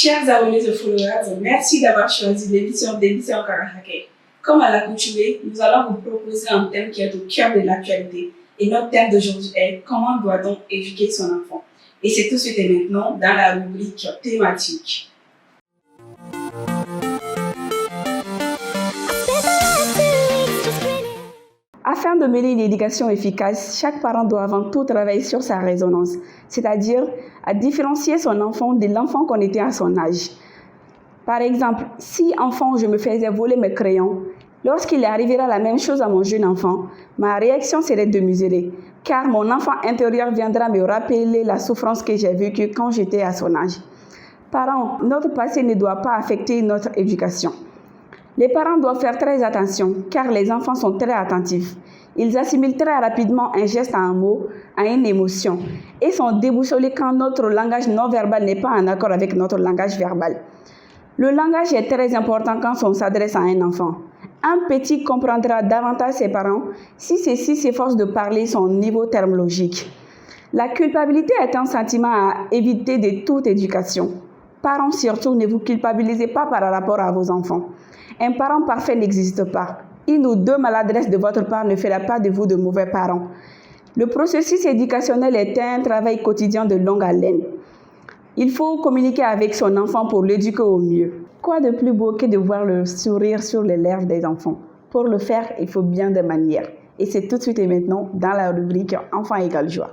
Chers abonnés et followers, merci d'avoir choisi l'émission d'Émission Karahake. Comme à l'accoutumée, nous allons vous proposer un thème qui est au cœur de l'actualité. Et notre thème d'aujourd'hui est comment doit-on éduquer son enfant? Et c'est tout de suite et maintenant dans la rubrique thématique. Afin de mener une éducation efficace, chaque parent doit avant tout travailler sur sa résonance, c'est-à-dire à différencier son enfant de l'enfant qu'on était à son âge. Par exemple, si enfant je me faisais voler mes crayons, lorsqu'il arrivera la même chose à mon jeune enfant, ma réaction serait de museler, car mon enfant intérieur viendra me rappeler la souffrance que j'ai vécue quand j'étais à son âge. Parents, notre passé ne doit pas affecter notre éducation. Les parents doivent faire très attention car les enfants sont très attentifs. Ils assimilent très rapidement un geste à un mot, à une émotion et sont déboussolés quand notre langage non verbal n'est pas en accord avec notre langage verbal. Le langage est très important quand on s'adresse à un enfant. Un petit comprendra davantage ses parents si ceux-ci s'efforcent de parler son niveau terminologique. La culpabilité est un sentiment à éviter de toute éducation. Parents surtout, ne vous culpabilisez pas par rapport à vos enfants. Un parent parfait n'existe pas. Une ou deux maladresses de votre part ne fera pas de vous de mauvais parents. Le processus éducationnel est un travail quotidien de longue haleine. Il faut communiquer avec son enfant pour l'éduquer au mieux. Quoi de plus beau que de voir le sourire sur les lèvres des enfants? Pour le faire, il faut bien des manières. Et c'est tout de suite et maintenant dans la rubrique Enfant égale joie.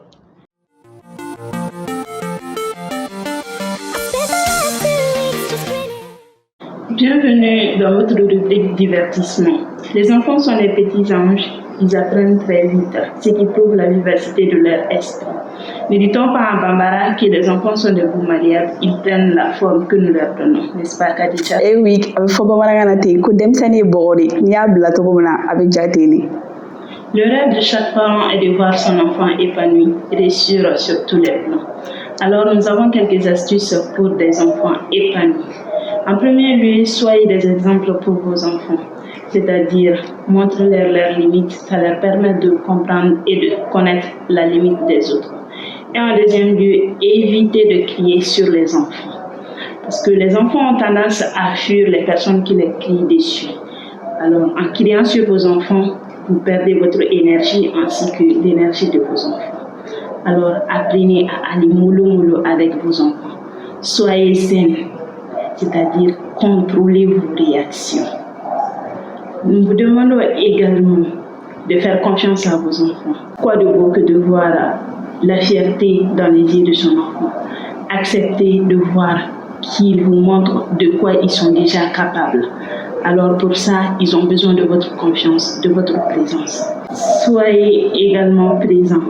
Bienvenue dans votre rubrique divertissement. Les enfants sont des petits anges, ils apprennent très vite, ce qui prouve la vivacité de leur esprit. Ne dit-on pas en Bambara que les enfants sont des bouts malléables, ils prennent la forme que nous leur donnons, n'est-ce pas Khadija? Eh oui, faut Le rêve de chaque parent est de voir son enfant épanoui, réussir sur tous les plans. Alors nous avons quelques astuces pour des enfants épanouis. En premier lieu, soyez des exemples pour vos enfants, c'est-à-dire montrez-leur leurs limites, ça leur permet de comprendre et de connaître la limite des autres. Et en deuxième lieu, évitez de crier sur les enfants, parce que les enfants ont tendance à fuir les personnes qui les crient dessus. Alors, en criant sur vos enfants, vous perdez votre énergie ainsi que l'énergie de vos enfants. Alors, apprenez à aller mollo avec vos enfants. Soyez zen, c'est-à-dire contrôlez vos réactions. Nous vous demandons également de faire confiance à vos enfants. Quoi de beau que de voir la fierté dans les yeux de son enfant. Acceptez de voir qu'ils vous montrent de quoi ils sont déjà capables. Alors pour ça, ils ont besoin de votre confiance, de votre présence. Soyez également présents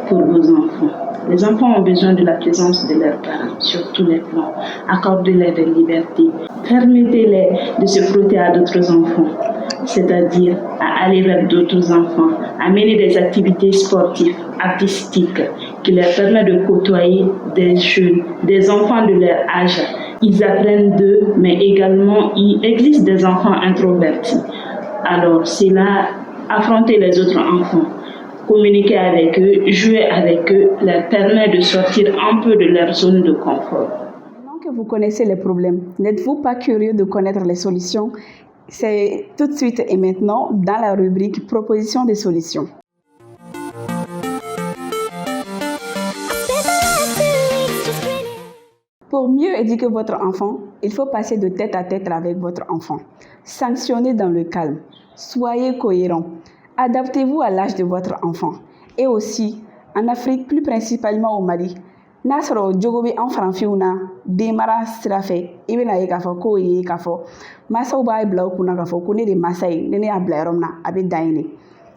pour vos enfants. Les enfants ont besoin de la présence de leurs parents sur tous les plans. Accordez-les de liberté. Permettez-les de se frotter à d'autres enfants, c'est-à-dire à aller vers d'autres enfants, à mener des activités sportives, artistiques, qui leur permettent de côtoyer des jeunes, des enfants de leur âge. Ils apprennent d'eux, mais également il existe des enfants introvertis. Alors c'est là, affronter les autres enfants. Communiquer avec eux, jouer avec eux, leur permet de sortir un peu de leur zone de confort. Maintenant que vous connaissez les problèmes, n'êtes-vous pas curieux de connaître les solutions? C'est tout de suite et maintenant dans la rubrique Proposition des solutions. Pour mieux éduquer votre enfant, il faut passer de tête à tête avec votre enfant. Sanctionnez dans le calme. Soyez cohérent. Adaptez-vous à l'âge de votre enfant. Et aussi, en Afrique, plus principalement au Mali, Nasro Djogobi en Franfiuna, Demara Sirafe, Ibena Ekafo, Koye Kafo, Masao Bai Blau Kuna Kafo, Kune de Masai, Nene Ableromna, Abedaine.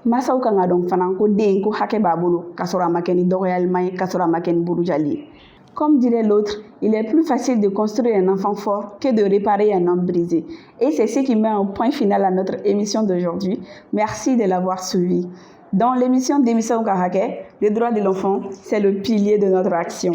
Masao Kangadon Fananko, Den, Ko Hake Babulu, Kasora Makeni Doreal Mai, Kasora Maken Burujali. Comme dirait l'autre, il est plus facile de construire un enfant fort que de réparer un homme brisé. Et c'est ce qui met un point final à notre émission d'aujourd'hui. Merci de l'avoir suivi. Dans l'émission d'Émission Karahake, le droit de l'enfant, c'est le pilier de notre action.